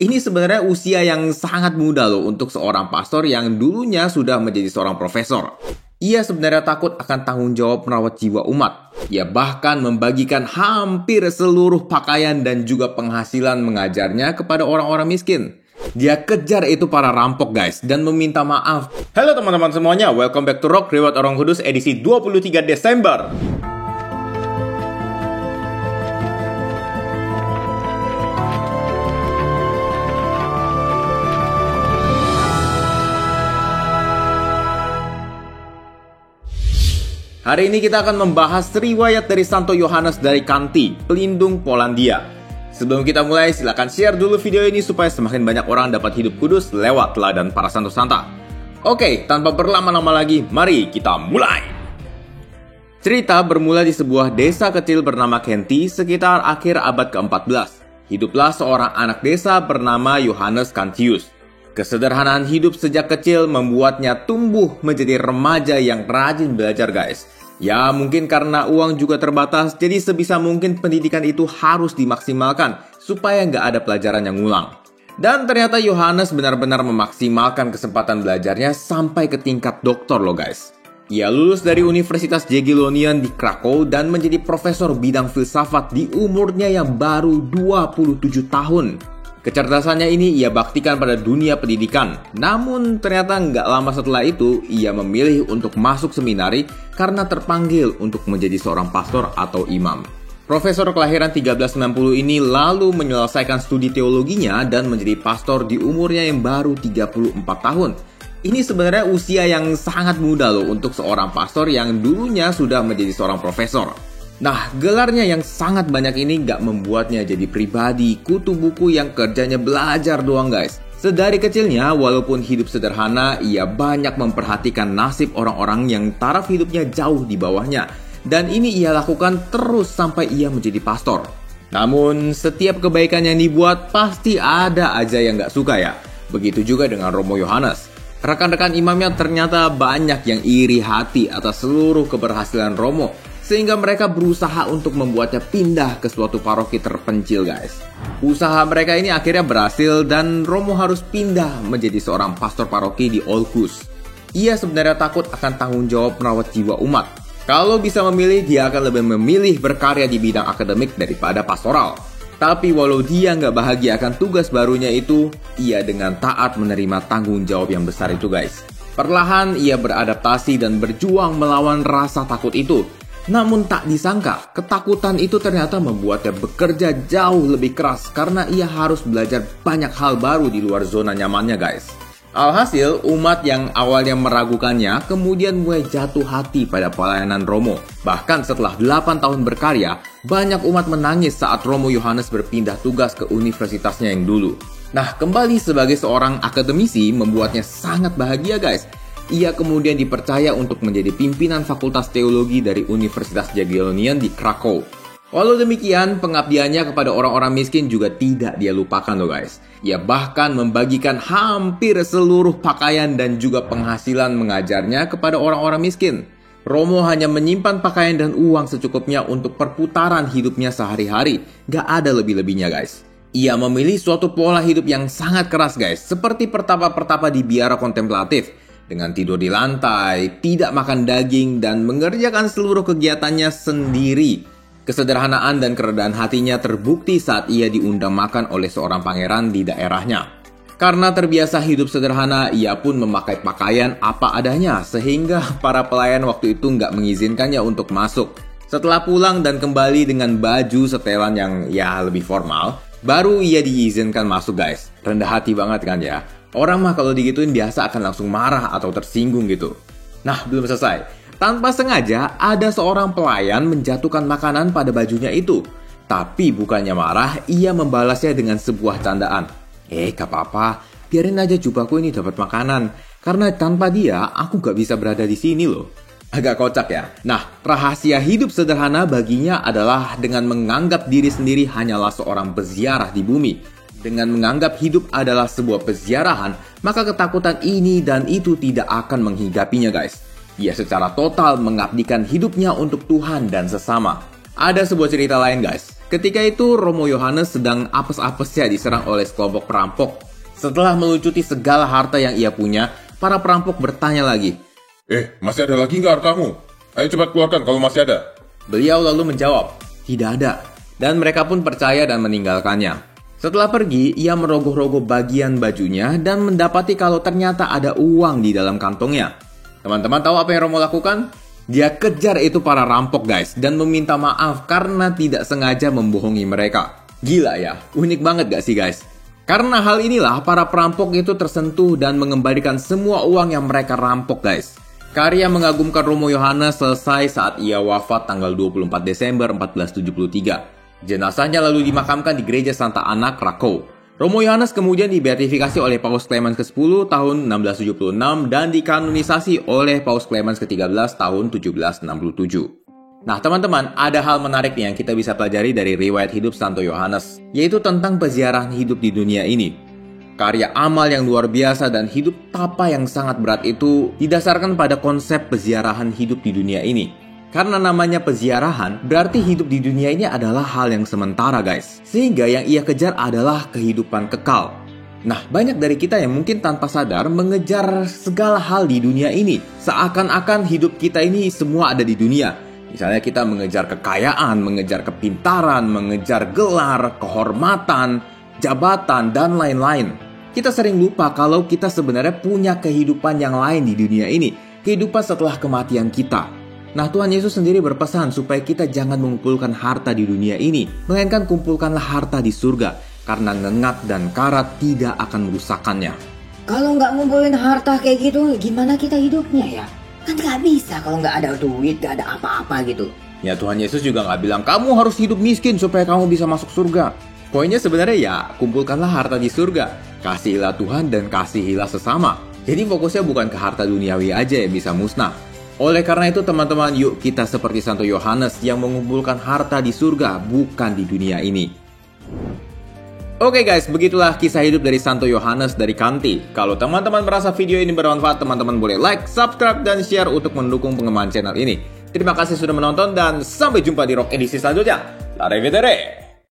Ini sebenarnya usia yang sangat muda loh untuk seorang pastor yang dulunya sudah menjadi seorang profesor. Ia sebenarnya takut akan tanggung jawab merawat jiwa umat. Ia bahkan membagikan hampir seluruh pakaian dan juga penghasilan mengajarnya kepada orang-orang miskin. Dia kejar itu para rampok guys dan meminta maaf. Halo teman-teman semuanya, welcome back to Rock Reward Orang Kudus edisi 23 Desember. Hari ini kita akan membahas riwayat dari Santo Yohanes dari Kanti, pelindung Polandia. Sebelum kita mulai, silakan share dulu video ini supaya semakin banyak orang dapat hidup kudus lewat teladan para santo santa. Oke, tanpa berlama-lama lagi, mari kita mulai. Cerita bermula di sebuah desa kecil bernama Kenti sekitar akhir abad ke-14. Hiduplah seorang anak desa bernama Yohanes Cantius. Kesederhanaan hidup sejak kecil membuatnya tumbuh menjadi remaja yang rajin belajar guys. Ya mungkin karena uang juga terbatas, jadi sebisa mungkin pendidikan itu harus dimaksimalkan supaya nggak ada pelajaran yang ngulang. Dan ternyata Yohanes benar-benar memaksimalkan kesempatan belajarnya sampai ke tingkat doktor loh guys. Ia lulus dari Universitas Jagiellonian di Krakow dan menjadi profesor bidang filsafat di umurnya yang baru 27 tahun. Kecerdasannya ini ia baktikan pada dunia pendidikan. Namun ternyata nggak lama setelah itu, ia memilih untuk masuk seminari karena terpanggil untuk menjadi seorang pastor atau imam. Profesor kelahiran 1390 ini lalu menyelesaikan studi teologinya dan menjadi pastor di umurnya yang baru 34 tahun. Ini sebenarnya usia yang sangat muda loh untuk seorang pastor yang dulunya sudah menjadi seorang profesor. Nah, gelarnya yang sangat banyak ini gak membuatnya jadi pribadi kutu buku yang kerjanya belajar doang guys. Sedari kecilnya, walaupun hidup sederhana, ia banyak memperhatikan nasib orang-orang yang taraf hidupnya jauh di bawahnya. Dan ini ia lakukan terus sampai ia menjadi pastor. Namun, setiap kebaikan yang dibuat pasti ada aja yang gak suka ya. Begitu juga dengan Romo Yohanes. Rekan-rekan imamnya ternyata banyak yang iri hati atas seluruh keberhasilan Romo. Sehingga mereka berusaha untuk membuatnya pindah ke suatu paroki terpencil guys. Usaha mereka ini akhirnya berhasil dan Romo harus pindah menjadi seorang pastor paroki di Olkus. Ia sebenarnya takut akan tanggung jawab merawat jiwa umat. Kalau bisa memilih, dia akan lebih memilih berkarya di bidang akademik daripada pastoral. Tapi walau dia nggak bahagia akan tugas barunya itu, ia dengan taat menerima tanggung jawab yang besar itu guys. Perlahan ia beradaptasi dan berjuang melawan rasa takut itu. Namun tak disangka, ketakutan itu ternyata membuatnya bekerja jauh lebih keras karena ia harus belajar banyak hal baru di luar zona nyamannya guys. Alhasil, umat yang awalnya meragukannya kemudian mulai jatuh hati pada pelayanan Romo. Bahkan setelah 8 tahun berkarya, banyak umat menangis saat Romo Yohanes berpindah tugas ke universitasnya yang dulu. Nah, kembali sebagai seorang akademisi membuatnya sangat bahagia guys. Ia kemudian dipercaya untuk menjadi pimpinan Fakultas Teologi dari Universitas Jagiellonian di Krakow. Walau demikian, pengabdiannya kepada orang-orang miskin juga tidak dia lupakan loh guys. Ia bahkan membagikan hampir seluruh pakaian dan juga penghasilan mengajarnya kepada orang-orang miskin. Romo hanya menyimpan pakaian dan uang secukupnya untuk perputaran hidupnya sehari-hari. Gak ada lebih-lebihnya guys. Ia memilih suatu pola hidup yang sangat keras guys, seperti pertapa-pertapa di biara kontemplatif. Dengan tidur di lantai, tidak makan daging, dan mengerjakan seluruh kegiatannya sendiri. Kesederhanaan dan keredaan hatinya terbukti saat ia diundang makan oleh seorang pangeran di daerahnya. Karena terbiasa hidup sederhana, ia pun memakai pakaian apa adanya, sehingga para pelayan waktu itu nggak mengizinkannya untuk masuk. Setelah pulang dan kembali dengan baju setelan yang ya lebih formal, baru ia diizinkan masuk guys. Rendah hati banget kan ya. Orang mah kalau digituin biasa akan langsung marah atau tersinggung gitu. Nah, belum selesai. Tanpa sengaja, ada seorang pelayan menjatuhkan makanan pada bajunya itu. Tapi bukannya marah, ia membalasnya dengan sebuah candaan. Gak apa-apa, biarin aja jubahku ini dapat makanan. Karena tanpa dia, aku gak bisa berada di sini loh. Agak kocak ya. Nah, rahasia hidup sederhana baginya adalah dengan menganggap diri sendiri hanyalah seorang peziarah di bumi. Dengan menganggap hidup adalah sebuah peziarahan, maka ketakutan ini dan itu tidak akan menghinggapinya guys. Ia secara total mengabdikan hidupnya untuk Tuhan dan sesama. Ada sebuah cerita lain guys. Ketika itu Romo Yohanes sedang apes-apesnya diserang oleh sekelompok perampok. Setelah melucuti segala harta yang ia punya, para perampok bertanya lagi. Masih ada lagi nggak hartamu? Ayo cepat keluarkan kalau masih ada. Beliau lalu menjawab, tidak ada. Dan mereka pun percaya dan meninggalkannya. Setelah pergi, ia merogoh-rogoh bagian bajunya dan mendapati kalau ternyata ada uang di dalam kantongnya. Teman-teman tahu apa yang Romo lakukan? Dia kejar itu para rampok guys dan meminta maaf karena tidak sengaja membohongi mereka. Gila ya, unik banget gak sih guys? Karena hal inilah para perampok itu tersentuh dan mengembalikan semua uang yang mereka rampok guys. Karya mengagumkan Romo Yohanes selesai saat ia wafat tanggal 24 Desember 1473. Jenazahnya lalu dimakamkan di Gereja Santa Anna, Krakow. Romo Yohanes kemudian dibeatifikasi oleh Paus Clemens ke-10 tahun 1676 dan dikanonisasi oleh Paus Clemens ke-13 tahun 1767. Nah teman-teman, ada hal menarik nih yang kita bisa pelajari dari riwayat hidup Santo Yohanes, yaitu tentang peziarahan hidup di dunia ini. Karya amal yang luar biasa dan hidup tapa yang sangat berat itu didasarkan pada konsep peziarahan hidup di dunia ini. Karena namanya peziarahan, berarti hidup di dunia ini adalah hal yang sementara guys. Sehingga yang ia kejar adalah kehidupan kekal. Nah, banyak dari kita yang mungkin tanpa sadar mengejar segala hal di dunia ini. Seakan-akan hidup kita ini semua ada di dunia. Misalnya kita mengejar kekayaan, mengejar kepintaran, mengejar gelar, kehormatan, jabatan, dan lain-lain. Kita sering lupa kalau kita sebenarnya punya kehidupan yang lain di dunia ini. Kehidupan setelah kematian kita. Nah, Tuhan Yesus sendiri berpesan supaya kita jangan mengumpulkan harta di dunia ini, melainkan kumpulkanlah harta di surga, karena ngengat dan karat tidak akan merusakkannya. Kalau nggak ngumpulin harta kayak gitu, gimana kita hidupnya ya? Kan nggak bisa kalau nggak ada duit, nggak ada apa-apa gitu. Ya, Tuhan Yesus juga nggak bilang, kamu harus hidup miskin supaya kamu bisa masuk surga. Poinnya sebenarnya ya, kumpulkanlah harta di surga. Kasihilah Tuhan dan kasihilah sesama. Jadi fokusnya bukan ke harta duniawi aja yang bisa musnah. Oleh karena itu teman-teman, yuk kita seperti Santo Yohanes yang mengumpulkan harta di surga, bukan di dunia ini. Oke guys, begitulah kisah hidup dari Santo Yohanes dari Kanti. Kalau teman-teman merasa video ini bermanfaat, teman-teman boleh like, subscribe, dan share untuk mendukung pengembangan channel ini. Terima kasih sudah menonton dan sampai jumpa di Rock edisi selanjutnya. Arrivederci!